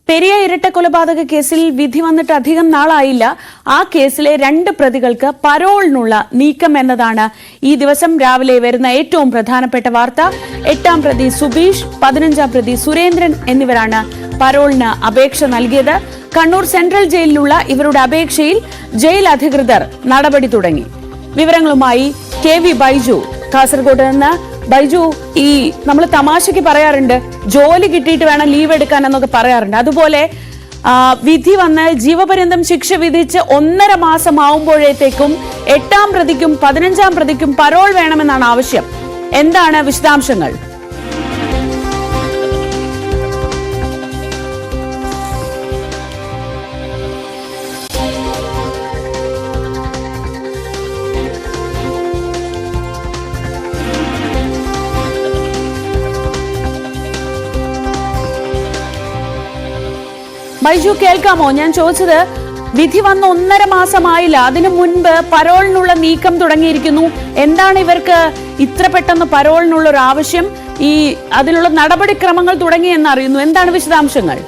പെരിയ ഇരട്ടക്കൊലപാതക കേസിൽ വിധി വന്നിട്ട് അധികം നാളായില്ല. ആ കേസിലെ 2 പ്രതികൾക്ക് പരോളിനുള്ള നീക്കം എന്നതാണ് ഈ ദിവസം രാവിലെ വരുന്ന ഏറ്റവും പ്രധാനപ്പെട്ട വാർത്ത. 8-ാം പ്രതി സുബീഷ്, 15-ാം പ്രതി സുരേന്ദ്രൻ എന്നിവരാണ് പരോളിന് അപേക്ഷ നൽകിയത്. കണ്ണൂർ സെൻട്രൽ ജയിലിലുള്ള ഇവരുടെ അപേക്ഷയിൽ ജയിൽ അധികൃതർ നടപടി തുടങ്ങി. വിവരങ്ങളുമായി KV ബൈജു കാസർഗോഡ് നിന്ന്. ബൈജു, ഈ നമ്മൾ തമാശയ്ക്ക് പറയാറുണ്ട് ജോലി കിട്ടിയിട്ട് വേണം ലീവ് എടുക്കാൻ എന്നൊക്കെ പറയാറുണ്ട്. അതുപോലെ വിധി വന്ന് ജീവപര്യന്തം ശിക്ഷ വിധിച്ച് 1.5 മാസം ആവുമ്പോഴത്തേക്കും 8-ാം പ്രതിക്കും 15-ാം പ്രതിക്കും പരോൾ വേണമെന്നാണ് ആവശ്യം. എന്താണ് വിശദാംശങ്ങൾ? ബൈജു, കേൾക്കാമോ? ഞാൻ ചോദിച്ചത്, വിധി വന്ന് 1.5 മാസമായില്ല, അതിനു മുൻപ് പരോളിനുള്ള നീക്കം തുടങ്ങിയിരിക്കുന്നു. എന്താണ് ഇവർക്ക് ഇത്ര പെട്ടെന്ന് പരോളിനുള്ള ഒരു ആവശ്യം? അതിനുള്ള നടപടിക്രമങ്ങൾ തുടങ്ങിയെന്ന് അറിയുന്നു. എന്താണ് വിശദാംശങ്ങൾ?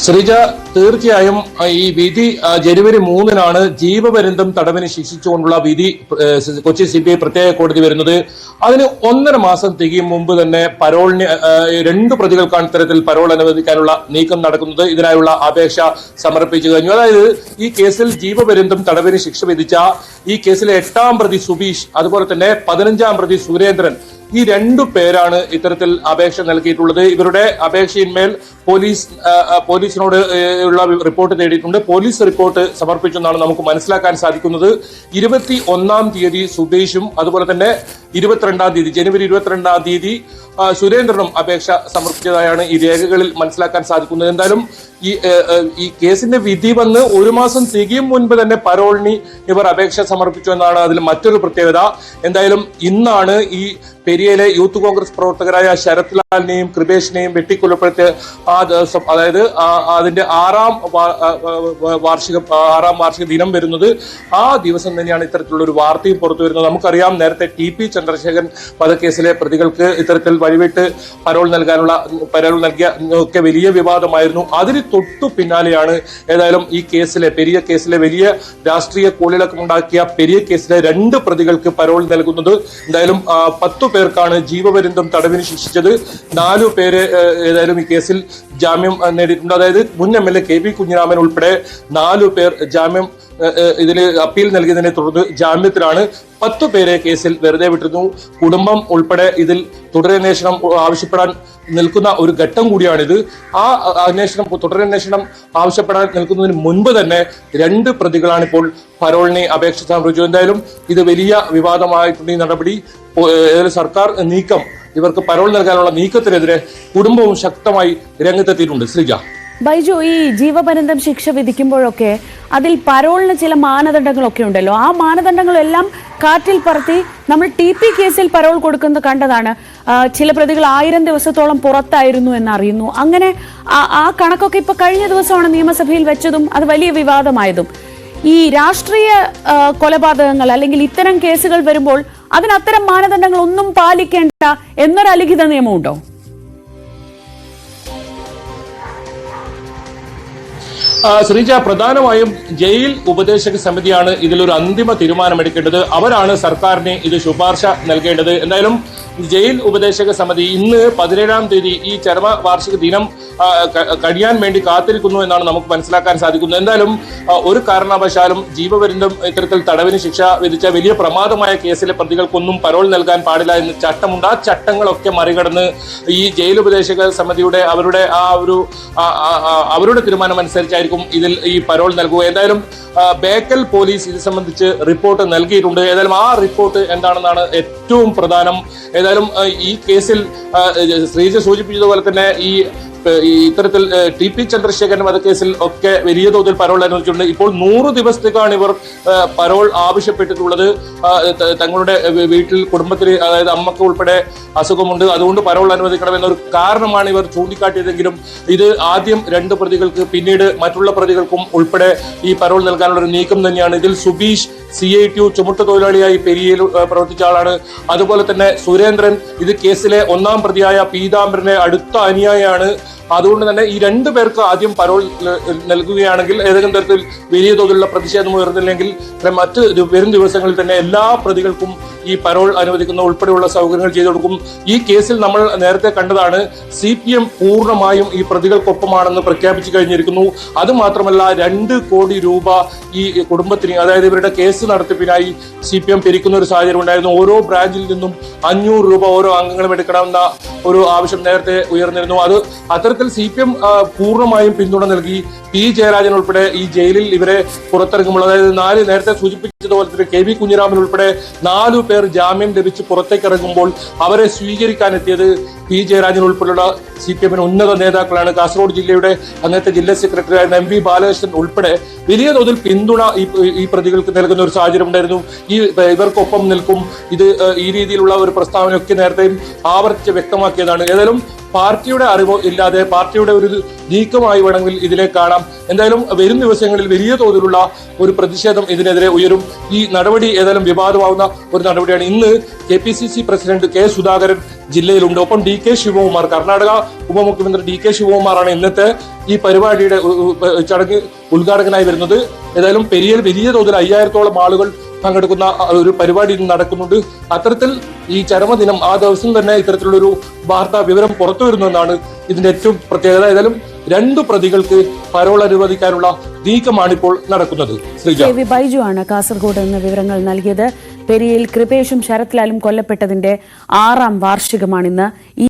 ശ്രീജ, തീർച്ചയായും ഈ വിധി ജനുവരി 3-നാണ് ജീവപര്യന്തം തടവിന് ശിക്ഷിച്ചുകൊണ്ടുള്ള വിധി കൊച്ചി CBI പ്രത്യേക കോടതി വരുന്നത്. അതിന് 1.5 മാസം തികയും മുമ്പ് തന്നെ പരോളിന് 2 പ്രതികൾക്കാണ് ഇത്തരത്തിൽ പരോൾ അനുവദിക്കാനുള്ള നീക്കം നടക്കുന്നത്. ഇതിനായുള്ള അപേക്ഷ സമർപ്പിച്ചു കഴിഞ്ഞു. അതായത് ഈ കേസിൽ ജീവപര്യന്തം തടവിന് ശിക്ഷ വിധിച്ച ഈ കേസിലെ 8-ാം പ്രതി സുബീഷ്, അതുപോലെ തന്നെ 15-ാം പ്രതി സുരേന്ദ്രൻ, ഈ 2 പേരാണ് ഇത്തരത്തിൽ അപേക്ഷ നൽകിയിട്ടുള്ളത്. ഇവരുടെ അപേക്ഷയിന്മേൽ പോലീസിനോട് ഉള്ള റിപ്പോർട്ട് തേടിയിട്ടുണ്ട്. പോലീസ് റിപ്പോർട്ട് സമർപ്പിച്ചെന്നാണ് നമുക്ക് മനസ്സിലാക്കാൻ സാധിക്കുന്നത്. 21-ാം തീയതി സുബീഷും അതുപോലെ തന്നെ 22-ാം തീയതി ജനുവരി 22-ാം തീയതി സുരേന്ദ്രനും അപേക്ഷ സമർപ്പിച്ചതായാണ് ഈ രേഖകളിൽ മനസ്സിലാക്കാൻ സാധിക്കുന്നത്. എന്തായാലും ഈ കേസിന്റെ വിധി വന്ന് 1 മാസം തികയും മുൻപ് തന്നെ പരോളിന് ഇവർ അപേക്ഷ സമർപ്പിച്ചു എന്നാണ് അതിൽ മറ്റൊരു പ്രത്യേകത. എന്തായാലും ഇന്നാണ് ഈ പെരിയയിലെ യൂത്ത് കോൺഗ്രസ് പ്രവർത്തകരായ ശരത് ലാലിനെയും കൃപേഷിനെയും വെട്ടിക്കൊലപ്പെടുത്തിയ ആ ദിവസം, അതായത് അതിന്റെ 6ാം വാർഷിക ദിനം വരുന്നത്. ആ ദിവസം തന്നെയാണ് ഇത്തരത്തിലുള്ള ഒരു വാർത്തയും പുറത്തു വരുന്നത്. നമുക്കറിയാം, നേരത്തെ TP ചന്ദ്രശേഖരൻ വധക്കേസിലെ പ്രതികൾക്ക് ഇത്തരത്തിൽ വഴിവിട്ട് പരോൾ നൽകിയ ഒക്കെ വലിയ വിവാദമായിരുന്നു. അതിന് തൊട്ടു പിന്നാലെയാണ് ഏതായാലും ഈ പെരിയ കേസിലെ വലിയ രാഷ്ട്രീയ കോളിളക്കമുണ്ടാക്കിയ പെരിയ കേസിലെ 2 പ്രതികൾക്ക് പരോൾ നൽകുന്നത്. എന്തായാലും 10 പേർക്കാണ് ജീവപര്യന്തം തടവിന് ശിക്ഷിച്ചത്. 4 പേര് ഏതായാലും ഈ കേസിൽ ജാമ്യം നേടിയിട്ടുണ്ട്. അതായത് മുൻ MLA KV കുഞ്ഞിരാമൻ ഉൾപ്പെടെ 4 പേർ ജാമ്യം ഇതിന് അപ്പീൽ നൽകിയതിനെ തുടർന്ന് ജാമ്യത്തിലാണ്. 10 പേരെ കേസിൽ വെറുതെ വിട്ടിരുന്നു. കുടുംബം ഉൾപ്പെടെ ഇതിൽ തുടരന്വേഷണം ആവശ്യപ്പെടാൻ നിൽക്കുന്ന ഒരു ഘട്ടം കൂടിയാണിത്. ആ തുടരന്വേഷണം ആവശ്യപ്പെടാൻ നിൽക്കുന്നതിന് മുൻപ് തന്നെ 2 പ്രതികളാണ് ഇപ്പോൾ പരോളിനെ അപേക്ഷ സമർപ്പിച്ചത്. എന്തായാലും ഇത് വലിയ വിവാദമായിട്ടുണ്ട് ഈ നടപടി. സർക്കാർ നീക്കം, ഇവർക്ക് പരോൾ നൽകാനുള്ള നീക്കത്തിനെതിരെ കുടുംബവും ശക്തമായി രംഗത്തെത്തിയിട്ടുണ്ട്. ശ്രീജ, ബൈജു, ഈ ജീവപര്യന്തം ശിക്ഷ വിധിക്കുമ്പോഴൊക്കെ അതിൽ പരോളിന് ചില മാനദണ്ഡങ്ങളൊക്കെ ഉണ്ടല്ലോ. ആ മാനദണ്ഡങ്ങളെല്ലാം കാറ്റിൽ പറത്തി നമ്മൾ TP കേസിൽ പരോൾ കൊടുക്കുന്നത് കണ്ടതാണ്. ചില പ്രതികൾ 1000 ദിവസത്തോളം പുറത്തായിരുന്നു എന്നറിയുന്നു. അങ്ങനെ ആ കണക്കൊക്കെ ഇപ്പൊ കഴിഞ്ഞ ദിവസമാണ് നിയമസഭയിൽ വെച്ചതും അത് വലിയ വിവാദമായതും. ഈ രാഷ്ട്രീയ കൊലപാതകങ്ങൾ അല്ലെങ്കിൽ ഇത്തരം കേസുകൾ വരുമ്പോൾ അതിന് അത്തരം മാനദണ്ഡങ്ങൾ ഒന്നും പാലിക്കേണ്ട എന്നൊരു അലിഖിത നിയമമുണ്ടോ? ശ്രീജ, പ്രധാനമായും ജയിൽ ഉപദേശക സമിതിയാണ് ഇതിലൊരു അന്തിമ തീരുമാനമെടുക്കേണ്ടത്. അവരാണ് സർക്കാരിന് ഇത് ശുപാർശ നൽകേണ്ടത്. എന്തായാലും ജയിൽ ഉപദേശക സമിതി ഇന്ന് 17-ാം തീയതി ഈ ചരമ വാർഷിക ദിനം കഴിയാൻ വേണ്ടി കാത്തിരിക്കുന്നു എന്നാണ് നമുക്ക് മനസ്സിലാക്കാൻ സാധിക്കുന്നത്. എന്തായാലും ഒരു കാരണവശാലും ജീവപര്യന്തം ഇത്തരത്തിൽ തടവിന് ശിക്ഷ വിധിച്ച വലിയ പ്രമാദമായ കേസിലെ പ്രതികൾക്കൊന്നും പരോൾ നൽകാൻ പാടില്ല എന്ന് ചട്ടമുണ്ട്. ആ ചട്ടങ്ങളൊക്കെ മറികടന്ന് ഈ ജയിൽ ഉപദേശക സമിതിയുടെ അവരുടെ തീരുമാനം അനുസരിച്ചായിരിക്കും ഇതിൽ ഈ പരോൾ നൽകുക. ഏതായാലും ബേക്കൽ പോലീസ് ഇത് സംബന്ധിച്ച് റിപ്പോർട്ട് നൽകിയിട്ടുണ്ട്. ഏതായാലും ആ റിപ്പോർട്ട് എന്താണെന്നാണ് ഏറ്റവും പ്രധാനം. ഏതായാലും ഈ കേസിൽ ശ്രീജ സൂചിപ്പിച്ചതുപോലെ തന്നെ ഇത്തരത്തിൽ TP ചന്ദ്രശേഖരൻ വധക്കേസിൽ ഒക്കെ വലിയ തോതിൽ പരോൾ അനുവദിച്ചിട്ടുണ്ട്. ഇപ്പോൾ 100 ദിവസത്തേക്കാണ് ഇവർ പരോൾ ആവശ്യപ്പെട്ടിട്ടുള്ളത്. തങ്ങളുടെ വീട്ടിൽ കുടുംബത്തിൽ, അതായത് അമ്മക്ക് ഉൾപ്പെടെ അസുഖമുണ്ട്, അതുകൊണ്ട് പരോൾ അനുവദിക്കണമെന്നൊരു കാരണമാണ് ഇവർ ചൂണ്ടിക്കാട്ടിയതെങ്കിലും ഇത് ആദ്യം 2 പ്രതികൾക്ക് പിന്നീട് മറ്റുള്ള പ്രതികൾക്കും ഉൾപ്പെടെ ഈ പരോൾ നൽകാനുള്ള ഒരു നീക്കം തന്നെയാണ്. ഇതിൽ സുബീഷ്, CITU ചുമട്ടുതൊഴിലാളിയായി പെരിയയിൽ പ്രവർത്തിച്ച ആളാണ്. അതുപോലെ തന്നെ സുരേന്ദ്രൻ ഇത് കേസിലെ ഒന്നാം പ്രതിയായ പീതാംബരന്റെ അടുത്ത അനുയായിയാണ്. അതുകൊണ്ട് തന്നെ ഈ രണ്ടു പേർക്ക് ആദ്യം പരോൾ നൽകുകയാണെങ്കിൽ ഏതെങ്കിലും തരത്തിൽ വലിയ തോതിലുള്ള പ്രതിഷേധം ഉയർന്നില്ലെങ്കിൽ മറ്റ് വരും ദിവസങ്ങളിൽ തന്നെ എല്ലാ പ്രതികൾക്കും ഈ പരോൾ അനുവദിക്കുന്ന ഉൾപ്പെടെയുള്ള സൗകര്യങ്ങൾ ചെയ്തു കൊടുക്കും. ഈ കേസിൽ നമ്മൾ നേരത്തെ കണ്ടതാണ്, CPM പൂർണ്ണമായും ഈ പ്രതികൾക്കൊപ്പമാണെന്ന് പ്രഖ്യാപിച്ചു കഴിഞ്ഞിരിക്കുന്നു. അതുമാത്രമല്ല 2 കോടി രൂപ ഈ കുടുംബത്തിന്, അതായത് ഇവരുടെ കേസ് നടത്തിപ്പിനായി CPM പിരിക്കുന്ന ഒരു സാഹചര്യം ഉണ്ടായിരുന്നു. ഓരോ ബ്രാഞ്ചിൽ നിന്നും 500 രൂപ ഓരോ അംഗങ്ങളും എടുക്കണമെന്ന ഒരു ആവശ്യം നേരത്തെ ഉയർന്നിരുന്നു. അത്തരത്തിൽ CPM പൂർണ്ണമായും പിന്തുണ നൽകി. P. ജയരാജൻ ഉൾപ്പെടെ ഈ ജയിലിൽ ഇവരെ പുറത്തിറങ്ങുമ്പോൾ, അതായത് നേരത്തെ സൂചിപ്പിച്ചതുപോലെ തന്നെ KB കുഞ്ഞിരാമൻ ഉൾപ്പെടെ 4 പേർ ജാമ്യം ലഭിച്ച് പുറത്തേക്ക് ഇറങ്ങുമ്പോൾ അവരെ സ്വീകരിക്കാനെത്തിയത് P. ജയരാജൻ ഉൾപ്പെടെയുള്ള CPM ഉന്നത നേതാക്കളാണ്. കാസർഗോഡ് ജില്ലയുടെ അന്നത്തെ ജില്ലാ സെക്രട്ടറി ആയിരുന്ന MV ബാലകൃഷ്ണൻ ഉൾപ്പെടെ വലിയ തോതിൽ പിന്തുണ ഈ പ്രതികൾക്ക് നൽകുന്ന ഒരു സാഹചര്യം ഉണ്ടായിരുന്നു. ഇവർക്കൊപ്പം നിൽക്കും, ഇത് ഈ രീതിയിലുള്ള ഒരു പ്രസ്താവനയൊക്കെ നേരത്തെയും ആവർത്തിച്ച് വ്യക്തമാക്കിയതാണ്. ഏതായാലും പാർട്ടിയുടെ അറിവോ ഇല്ലാതെ പാർട്ടിയുടെ ഒരു നീക്കമായി വേണമെങ്കിൽ ഇതിനെ കാണാം. എന്തായാലും വരും ദിവസങ്ങളിൽ വലിയ തോതിലുള്ള ഒരു പ്രതിഷേധം ഇതിനെതിരെ ഉയരും. ഈ നടപടി ഏതായാലും വിവാദമാവുന്ന ഒരു നടപടിയാണ്. ഇന്ന് KPCC പ്രസിഡന്റ് K. സുധാകരൻ ജില്ലയിലുണ്ട്. ഒപ്പം DK ശിവകുമാർ, കർണാടക ഉപമുഖ്യമന്ത്രി DK ശിവകുമാറാണ് ഇന്നത്തെ ഈ പരിപാടിയുടെ ചടങ്ങ് ഉദ്ഘാടകനായി വരുന്നത്. ഏതായാലും പെരിയയിൽ വലിയ തോതിൽ 5000-ഓളം ആളുകൾ പങ്കെടുക്കുന്ന ഒരു പരിപാടി നടക്കുന്നുണ്ട്. അത്തരത്തിൽ ഈ ചരമദിനം ആ ദിവസം തന്നെ ഇത്തരത്തിലുള്ളൊരു വാർത്താ വിവരം പുറത്തു വരുന്നതെന്നാണ് ഇതിന്റെ ഏറ്റവും പ്രത്യേകത. ഏതായാലും 2 പ്രതികൾക്ക് പരോൾ അനുവദിക്കാനുള്ള നീക്കമാണിപ്പോൾ നടക്കുന്നത്. ശ്രീജ ബൈജു ആണ് കാസർഗോഡ് നിന്ന് വിവരങ്ങൾ നൽകിയത്. പെരിയയിൽ കൃപേഷും ശരത്ലാലും കൊല്ലപ്പെട്ടതിന്റെ 6ാം വാർഷികമാണിന്ന്.